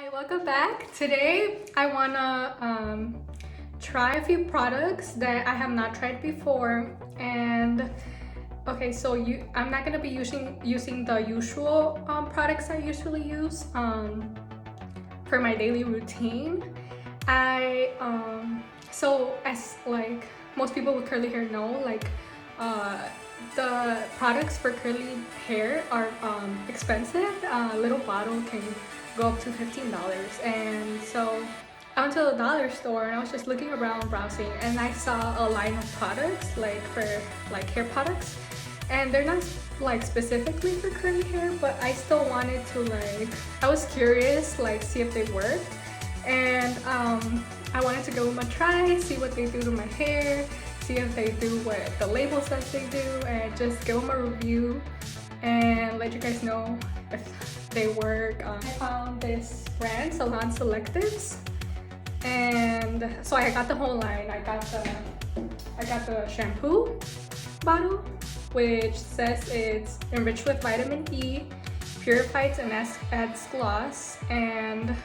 Hi, welcome back. Today I wanna try a few products that I have not tried before. And okay, so I'm not gonna be using the usual products I usually use for my daily routine. So as like most people with curly hair know, like the products for curly hair are expensive. A little bottle can go up to $15, and so I went to the dollar store and I was just looking around browsing, and I saw a line of products like for like hair products, and they're not like specifically for curly hair, but I still wanted to I was curious, like see if they work, and I wanted to give them a try, see what they do to my hair, see if they do what the label says they do, and just give them a review and let you guys know if they work. I found this brand, Salon Selectives, and so I got the whole line. I got the shampoo bottle, which says it's enriched with vitamin E, purifies and adds gloss, and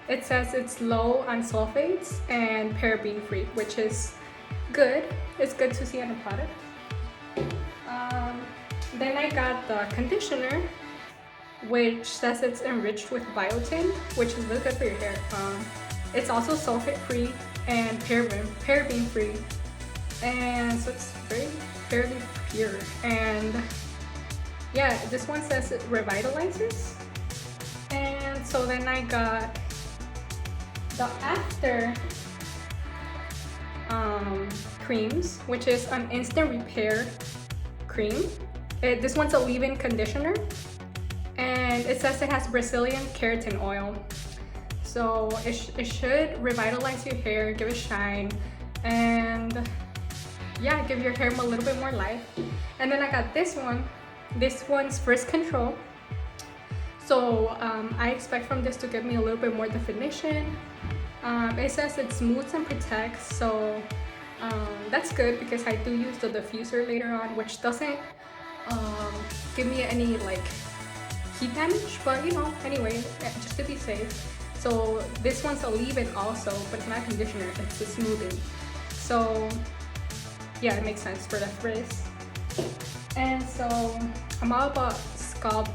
it says it's low on sulfates and paraben free, which is good. It's good to see on the product. Then I got the conditioner, which says it's enriched with biotin, which is really good for your hair. It's also sulfate free and paraben free, and so it's fairly pure. And yeah, this one says it revitalizes. And so then I got the After creams, which is an instant repair cream. This one's a leave-in conditioner, and it says it has Brazilian keratin oil, so it should revitalize your hair, give it shine, and yeah, give your hair a little bit more life. And then I got this one's frizz control, so I expect from this to give me a little bit more definition. It says it smooths and protects, so that's good because I do use the diffuser later on, which doesn't give me any like heat damage, but you know, anyway, just to be safe. So this one's a leave-in also, but it's not a conditioner, it's a smoothing. So yeah, it makes sense for the frizz. And so I'm all about scalp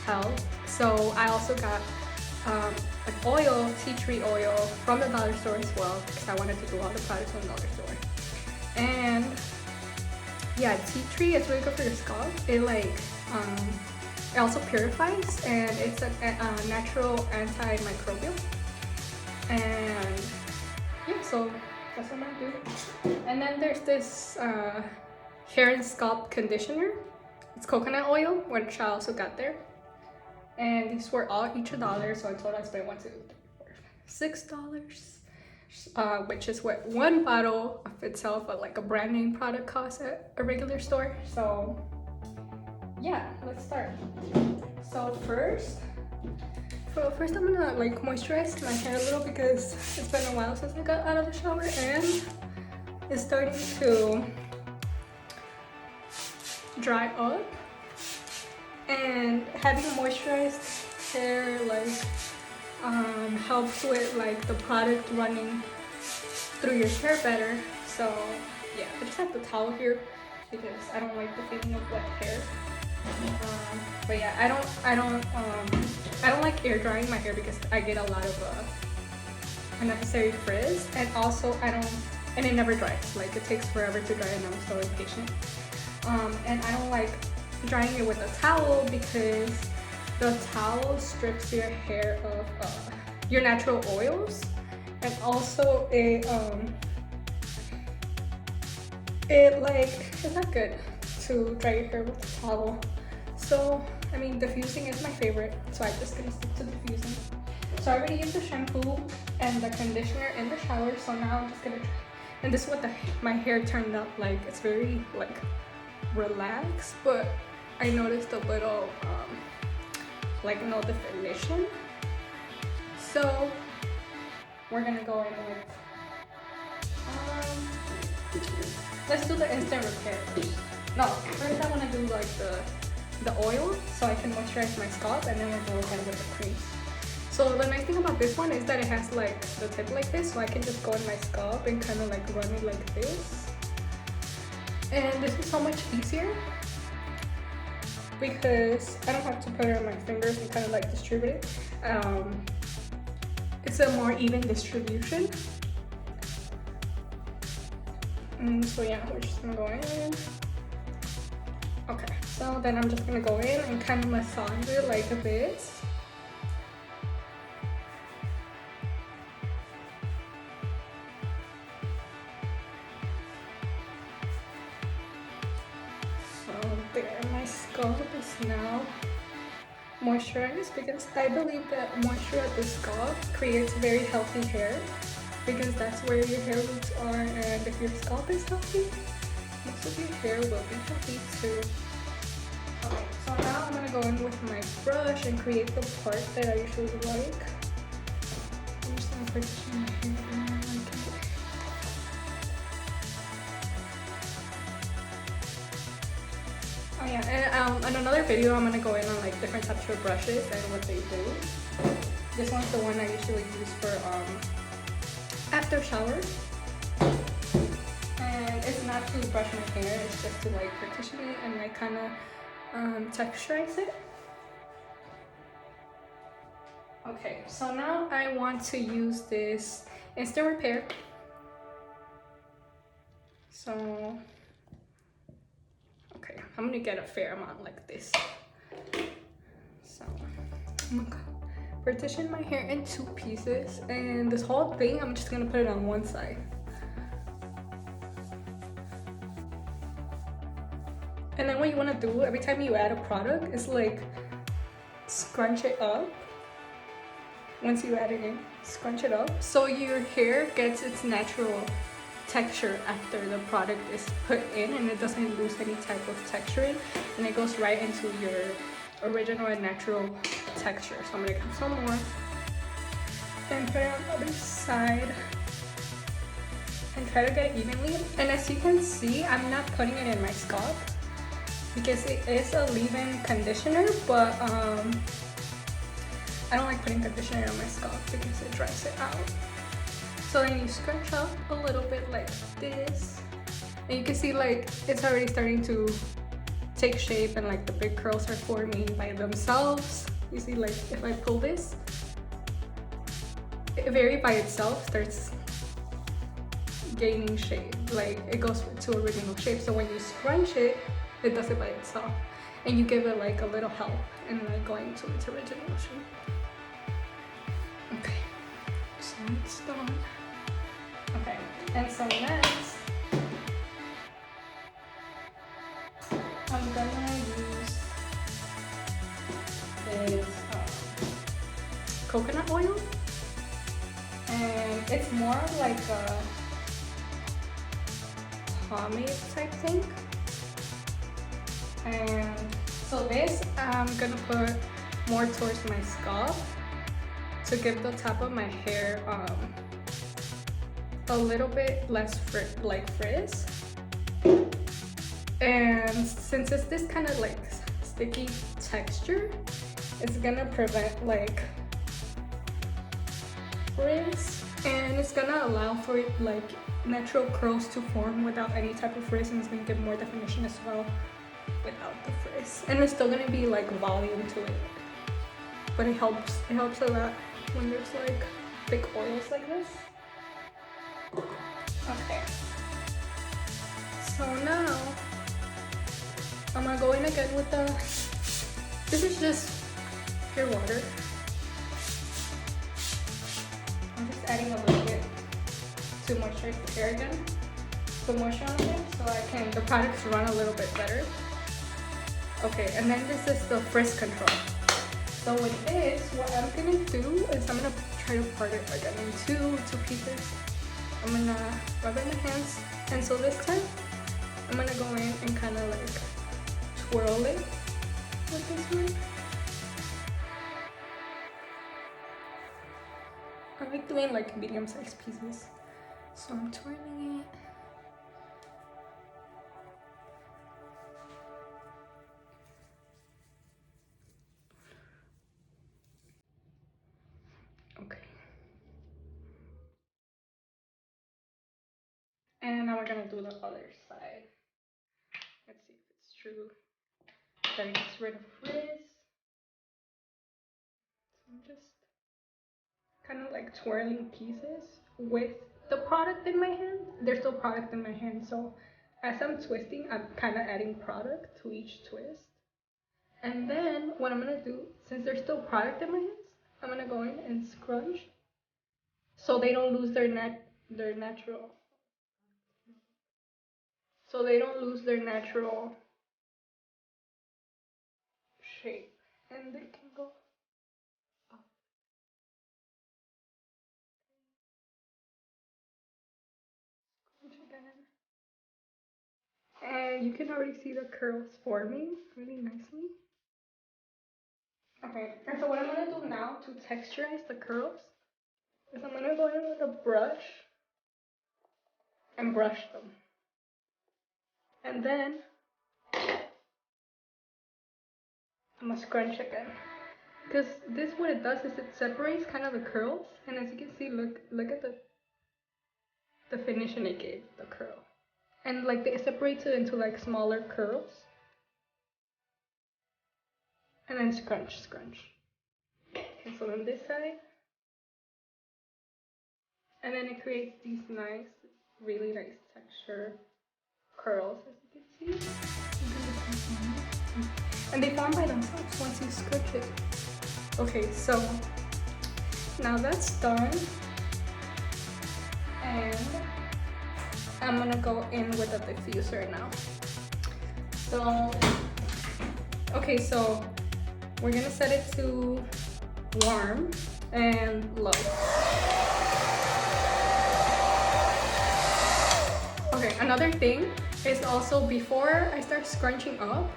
health, so I also got an oil, tea tree oil from the dollar store as well, because I wanted to do all the products from the dollar store. And yeah, tea tree is really good for your scalp. It also purifies, and it's a natural antimicrobial. And yeah, so that's what I'm gonna do. And then there's this hair and scalp conditioner. It's coconut oil, which I also got there. And these were all each $1, so in total I spent $6, which is what one bottle of itself, like a brand name product, costs at a regular store. So yeah, let's start. So first I'm gonna like moisturize my hair a little because it's been a while since I got out of the shower and it's starting to dry up. And having moisturized hair helps with like the product running through your hair better. So yeah, I just have the towel here because I don't like the feeling of wet hair. But yeah, I don't like air drying my hair because I get a lot of unnecessary frizz, and also and it never dries. Like it takes forever to dry, and I'm so impatient. And I don't like drying it with a towel because the towel strips your hair of your natural oils, and also it's not good to dry your hair with a towel. So I mean, diffusing is my favorite, so I'm just gonna stick to diffusing. So I already used the shampoo and the conditioner in the shower, so now I'm just gonna try. And this is what my hair turned out like. It's very like relaxed, but I noticed a little like no definition. So we're gonna go in with let's do the instant repair first. No, first I want to do like the oil so I can moisturize my scalp, and then we'll go ahead with the cream. So the nice thing about this one is that it has like the tip like this, so I can just go in my scalp and kind of like run it like this. And this is so much easier because I don't have to put it on my fingers and kind of like distribute it. It's a more even distribution. So yeah, we're just gonna go in. Okay, so then I'm just gonna go in and kind of massage it like this. So there, my scalp is now moisturized because I believe that moisture at the scalp creates very healthy hair, because that's where your hair roots are, and if your scalp is healthy, most of your hair will be healthy too. Okay, so now I'm gonna go in with my brush and create the part that I usually like. I'm just gonna position my hair where I like it. Oh yeah, and in another video I'm gonna go in on like different types of brushes and what they do. This one's the one I usually use for after shower, and it's not to brush my hair, it's just to like partition it and like kind of texturize it. Okay, so now I want to use this instant repair. So okay, I'm gonna get a fair amount like this. So I'm gonna partition my hair in 2 pieces, and this whole thing I'm just gonna put it on one side. And then what you want to do every time you add a product is like scrunch it up. Once you add it in, scrunch it up so your hair gets its natural texture after the product is put in, and it doesn't lose any type of texture in, and it goes right into your original and natural texture. So I'm gonna get some more and put it on the other side and try to get it evenly. And as you can see, I'm not putting it in my scalp because it is a leave-in conditioner, but I don't like putting conditioner on my scalp because it dries it out. So then you scrunch up a little bit like this, and you can see like it's already starting to take shape, and like the big curls are forming by themselves. You see, like if I pull this, it very by itself starts gaining shape, like it goes to original shape. So when you scrunch it, it does it by itself, and you give it like a little help in like going to its original shape. Okay, so it's done. Okay, and so next I'm gonna use this coconut oil, and it's more like a pomade type thing. And so this I'm gonna put more towards my scalp to give the top of my hair a little bit less frizz. And since it's this kind of like sticky texture, it's gonna prevent like frizz, and it's gonna allow for like natural curls to form without any type of frizz, and it's gonna give more definition as well without the frizz. And it's still gonna be like volume to it, but it helps a lot when there's like thick oils like this. Okay, so now I'm gonna go in again with the, this is just pure water. I'm just adding a little bit to moisturize the hair again, put moisture on it so the products run a little bit better. Okay, and then this is the frizz control. So with this, what I'm gonna do is I'm gonna try to part it again in two pieces. I'm gonna rub it in my hands, and so this time I'm gonna go in and kind of like twirl it with this one. I like doing like medium-sized pieces, so I'm twirling it. gonna do the other side. Let's see if it's true that it gets rid of frizz. So I'm just kind of like twirling pieces with the product in my hand. There's still product in my hand, so as I'm twisting, I'm kind of adding product to each twist. And then what I'm gonna do, since there's still product in my hands, I'm gonna go in and scrunch so they don't lose their natural. So they don't lose their natural shape, and they can go up. Scrunch again. And you can already see the curls forming really nicely. Okay, and so what I'm gonna do now to texturize the curls is I'm gonna go in with a brush and brush them. And then I'm gonna scrunch again. Because this, what it does is it separates kind of the curls, and as you can see, look at the finishing it gave the curl. And like it separates it into like smaller curls. And then scrunch. And so on this side. And then it creates these nice, really nice texture curls, as you can see. And they form by themselves once you scrunch it. Okay, so now that's done. And I'm gonna go in with a diffuser now. So, okay, so we're gonna set it to warm and low. Okay, another thing is also before I start scrunching up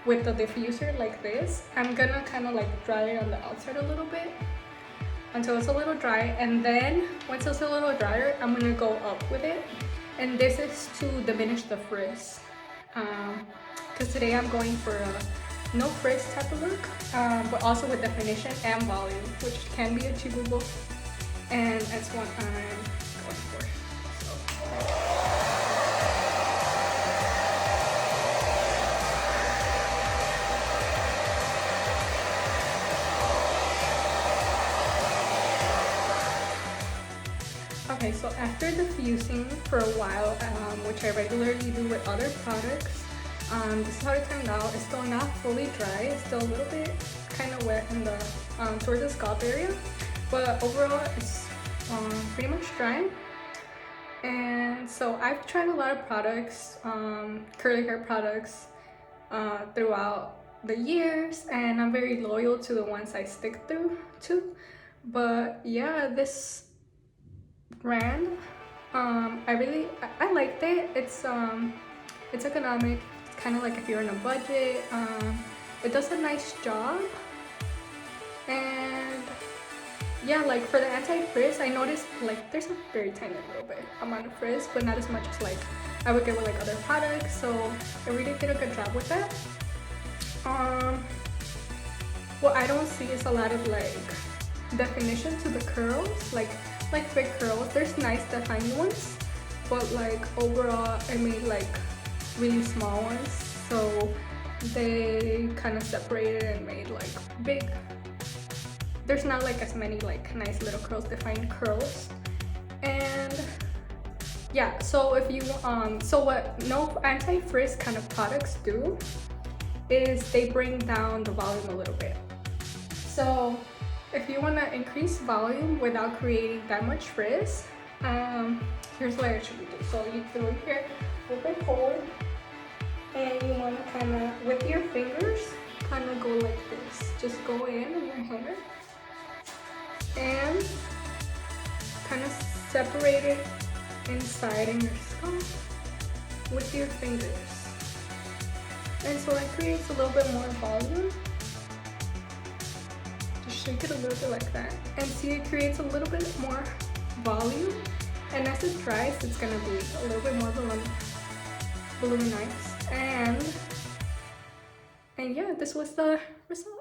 with the diffuser like this, I'm gonna kind of like dry it on the outside a little bit until it's a little dry, and then once it's a little drier, I'm gonna go up with it, and this is to diminish the frizz. Because today I'm going for a no frizz type of look, but also with definition and volume, which can be achievable, and that's what I'm going for. Okay, so after diffusing for a while, which I regularly do with other products, this is how it turned out. It's still not fully dry. It's still a little bit kind of wet in the towards the scalp area, but overall it's pretty much dry. And so I've tried a lot of products, curly hair products, throughout the years, and I'm very loyal to the ones I stick through to. But yeah, this brand, I liked it. It's economic. It's kind of like if you're on a budget. It does a nice job, and yeah, like for the anti-frizz, I noticed like there's a very tiny little bit amount of frizz, but not as much as like I would get with like other products. So it really did a good job with that. What I don't see is a lot of like definition to the curls, like big curls. There's nice defined ones, but like overall I made like really small ones, so they kind of separated and made like big. There's not like as many like nice little curls, defined curls. And yeah, so if you so what no anti-frizz kind of products do is they bring down the volume a little bit. So if you want to increase volume without creating that much frizz, here's what I actually do. So you throw it here, flip it forward, and you want to kind of, with your fingers, kind of go like this. Just go in your hair and kind of separate it inside in your scalp with your fingers. And so that creates a little bit more volume. Shake it a little bit like that, and see it creates a little bit more volume, and as it dries it's gonna be a little bit more voluminized, and yeah, this was the result.